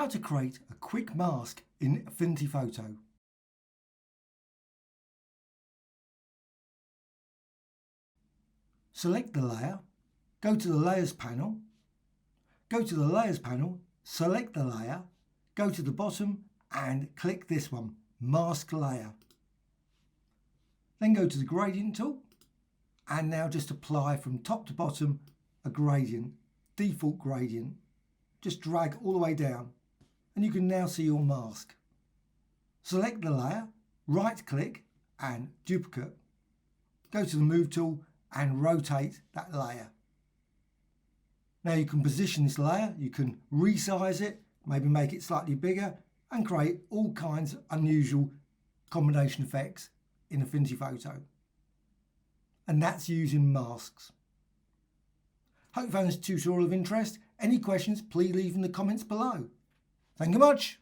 How to create a quick mask in Affinity Photo. Select the layer, go to the Layers panel, select the layer, go to the bottom and click this one, Mask Layer. Then go to the Gradient tool and now just apply from top to bottom a gradient, default gradient. Just drag all the way down and you can now see your mask. Select the layer, right click and duplicate. Go to the Move tool and rotate that layer. Now you can position this layer, you can resize it, maybe make it slightly bigger and create all kinds of unusual combination effects in Affinity Photo. And that's using masks. Hope you found this tutorial of interest. Any questions, please leave in the comments below. Thank you much.